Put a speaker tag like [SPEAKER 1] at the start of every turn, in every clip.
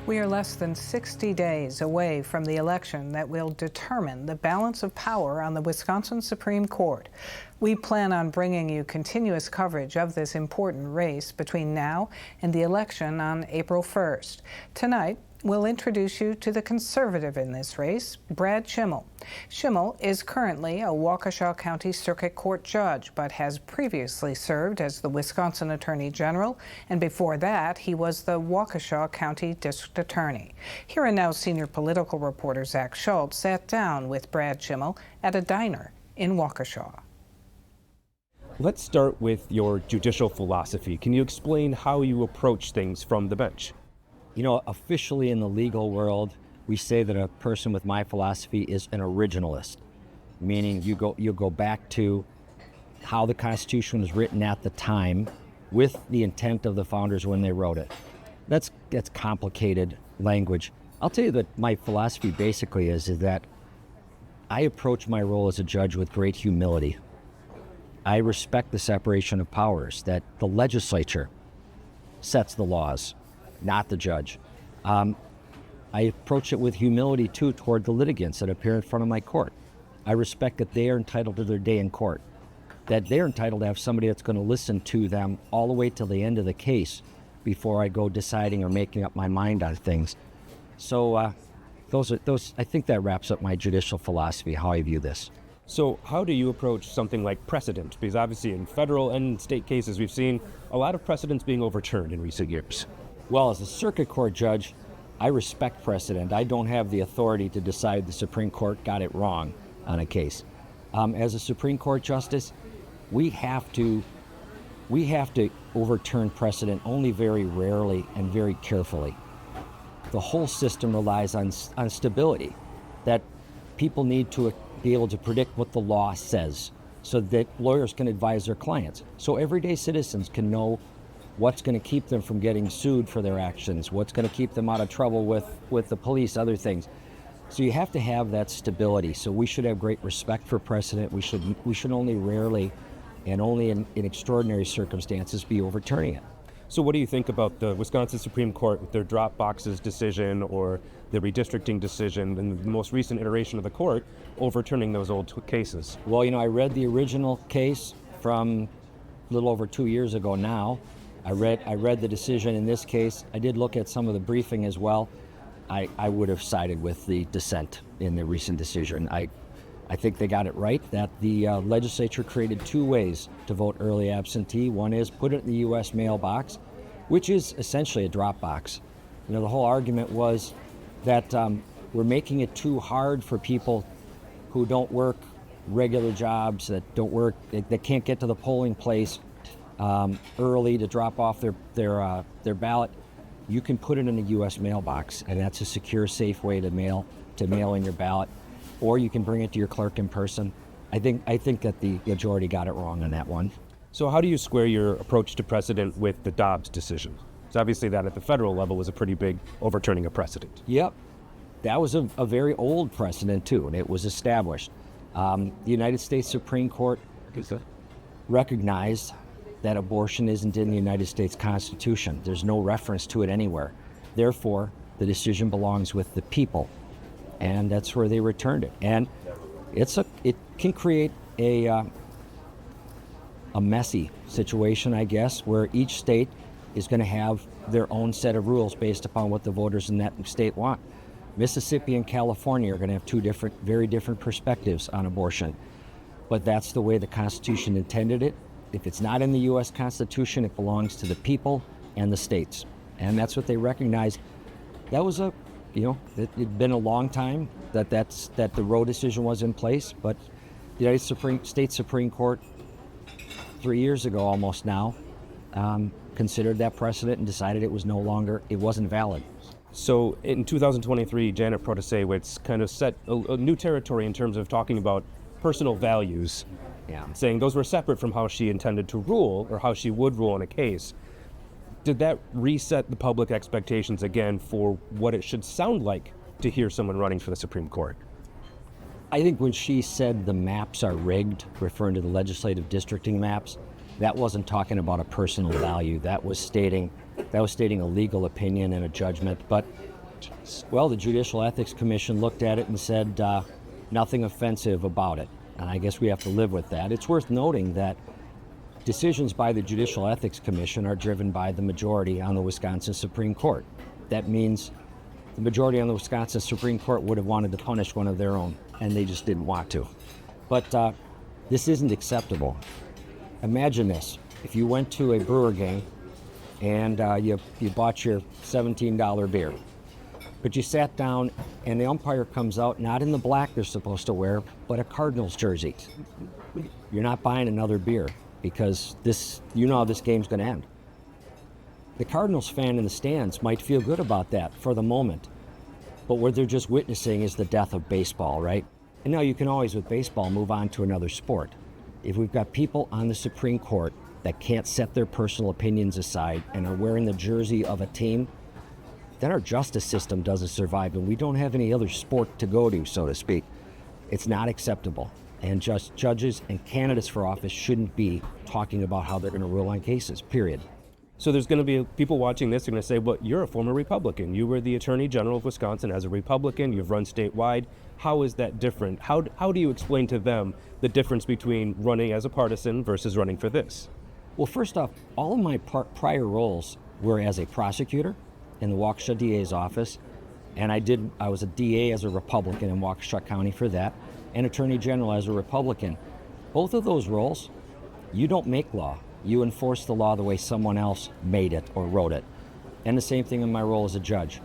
[SPEAKER 1] We are less than 60 days away from the election that will determine the balance of power on the Wisconsin Supreme Court. We plan on bringing you continuous coverage of this important race between now and the election on April 1st. Tonight, we'll introduce you to the conservative in this race, Brad Schimel. Schimel is currently a Waukesha County Circuit Court judge, but has previously served as the Wisconsin Attorney General, and before that, he was the Waukesha County District Attorney. Here and Now senior political reporter Zach Schultz sat down with Brad Schimel at a diner in Waukesha.
[SPEAKER 2] Let's start with your judicial philosophy. Can you explain how you approach things from the bench?
[SPEAKER 3] You know, officially in the legal world, we say that a person with my philosophy is an originalist, meaning you go back to how the Constitution was written at the time with the intent of the founders when they wrote it. That's complicated language. I'll tell you that my philosophy basically is that I approach my role as a judge with great humility. I respect the separation of powers, that the legislature sets the laws, not the judge. I approach it with humility, too, toward the litigants that appear in front of my court. I respect that they are entitled to their day in court, that they're entitled to have somebody that's going to listen to them all the way till the end of the case before I go deciding or making up my mind on things. So I think that wraps up my judicial philosophy, how I view this.
[SPEAKER 2] So how do you approach something like precedent? Because obviously in federal and state cases, we've seen a lot of precedents being overturned in recent years.
[SPEAKER 3] Well, as a circuit court judge, I respect precedent. I don't have the authority to decide the Supreme Court got it wrong on a case. As a Supreme Court justice, we have to overturn precedent only very rarely and very carefully. The whole system relies on stability, that people need to be able to predict what the law says so that lawyers can advise their clients. So everyday citizens can know what's going to keep them from getting sued for their actions, what's going to keep them out of trouble with the police, other things. So you have to have that stability. So we should have great respect for precedent. We should only rarely and only in extraordinary circumstances be overturning it.
[SPEAKER 2] So what do you think about the Wisconsin Supreme Court with their drop boxes decision or the redistricting decision and the most recent iteration of the court overturning those old cases?
[SPEAKER 3] Well, you know, I read the original case from a little over 2 years ago now. I read the decision in this case. I did look at some of the briefing as well. I would have sided with the dissent in the recent decision. I think they got it right that the legislature created two ways to vote early absentee. One is put it in the U.S. mailbox, which is essentially a drop box. You know, the whole argument was that we're making it too hard for people who don't work regular jobs, that can't get to the polling place early to drop off their ballot. You can put it in a U.S. mailbox, and that's a secure, safe way to mail in your ballot. Or you can bring it to your clerk in person. I think that the majority got it wrong on that one.
[SPEAKER 2] So how do you square your approach to precedent with the Dobbs decision? Because obviously that at the federal level was a pretty big overturning of precedent.
[SPEAKER 3] Yep. That was a very old precedent, too, and it was established. The United States Supreme Court recognized that abortion isn't in the United States Constitution. There's no reference to it anywhere. Therefore, the decision belongs with the people. And that's where they returned it. And it can create a messy situation, I guess, where each state is going to have their own set of rules based upon what the voters in that state want. Mississippi and California are going to have two very different perspectives on abortion. But that's the way the Constitution intended it. If it's not in the U.S. Constitution, it belongs to the people and the states. And that's what they recognized. That was it'd been a long time that the Roe decision was in place, but the United States Supreme Court 3 years ago almost now considered that precedent and decided it wasn't valid.
[SPEAKER 2] So in 2023, Janet Protasiewicz kind of set a new territory in terms of talking about personal values, saying those were separate from how she intended to rule or how she would rule in a case. Did that reset the public expectations again for what it should sound like to hear someone running for the Supreme Court?
[SPEAKER 3] I think when she said the maps are rigged, referring to the legislative districting maps, that wasn't talking about a personal value. That was stating a legal opinion and a judgment. But Well, the Judicial Ethics Commission looked at it and said nothing offensive about it. And I guess we have to live with that. It's worth noting that decisions by the Judicial Ethics Commission are driven by the majority on the Wisconsin Supreme Court. That means the majority on the Wisconsin Supreme Court would have wanted to punish one of their own, and they just didn't want to. But this isn't acceptable. Imagine this. If you went to a Brewer game and you bought your $17 beer, but you sat down and the umpire comes out, not in the black they're supposed to wear, but a Cardinals jersey. You're not buying another beer because you know how this game's going to end. The Cardinals fan in the stands might feel good about that for the moment, but what they're just witnessing is the death of baseball, right? And now you can always, with baseball, move on to another sport. If we've got people on the Supreme Court that can't set their personal opinions aside and are wearing the jersey of a team, then our justice system doesn't survive, and we don't have any other sport to go to, so to speak. It's not acceptable. And just judges and candidates for office shouldn't be talking about how they're going to rule on cases, period.
[SPEAKER 2] So there's going to be people watching this are going to say, well, you're a former Republican. You were the Attorney General of Wisconsin as a Republican. You've run statewide. How is that different? How do you explain to them the difference between running as a partisan versus running for this?
[SPEAKER 3] Well, first off, all of my prior roles were as a prosecutor in the Waukesha DA's office, and I was a DA as a Republican in Waukesha County for that, and Attorney General as a Republican. Both of those roles, you don't make law. You enforce the law the way someone else made it or wrote it. And the same thing in my role as a judge.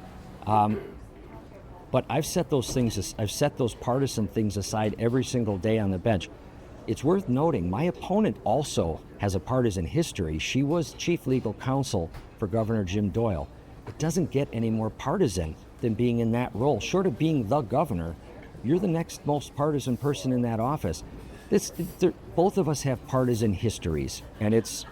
[SPEAKER 3] But I've set those partisan things aside every single day on the bench. It's worth noting, my opponent also has a partisan history. She was chief legal counsel for Governor Jim Doyle. It doesn't get any more partisan than being in that role. Short of being the governor, you're the next most partisan person in that office. Both of us have partisan histories, and it's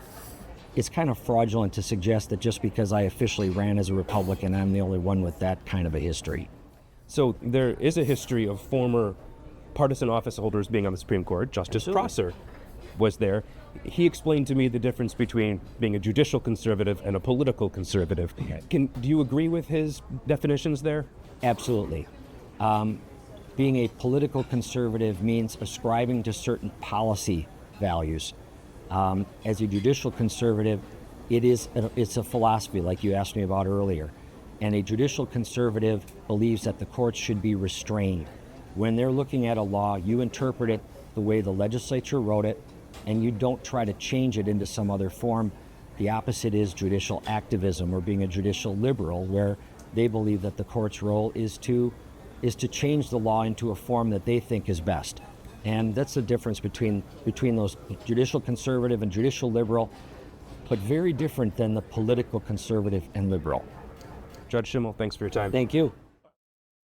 [SPEAKER 3] kind of fraudulent to suggest that just because I officially ran as a Republican, I'm the only one with that kind of a history.
[SPEAKER 2] So there is a history of former partisan office holders being on the Supreme Court. Justice Prosser was there. He explained to me the difference between being a judicial conservative and a political conservative.
[SPEAKER 3] Okay.
[SPEAKER 2] Do you agree with his definitions there?
[SPEAKER 3] Absolutely. Being a political conservative means ascribing to certain policy values. As a judicial conservative, it's a philosophy, like you asked me about earlier. And a judicial conservative believes that the courts should be restrained. When they're looking at a law, you interpret it the way the legislature wrote it, and you don't try to change it into some other form. The opposite is judicial activism, or being a judicial liberal, where they believe that the court's role is to change the law into a form that they think is best. And that's the difference between those judicial conservative and judicial liberal, but very different than the political conservative and liberal.
[SPEAKER 2] Judge Schimmel, thanks for your time.
[SPEAKER 3] Thank you.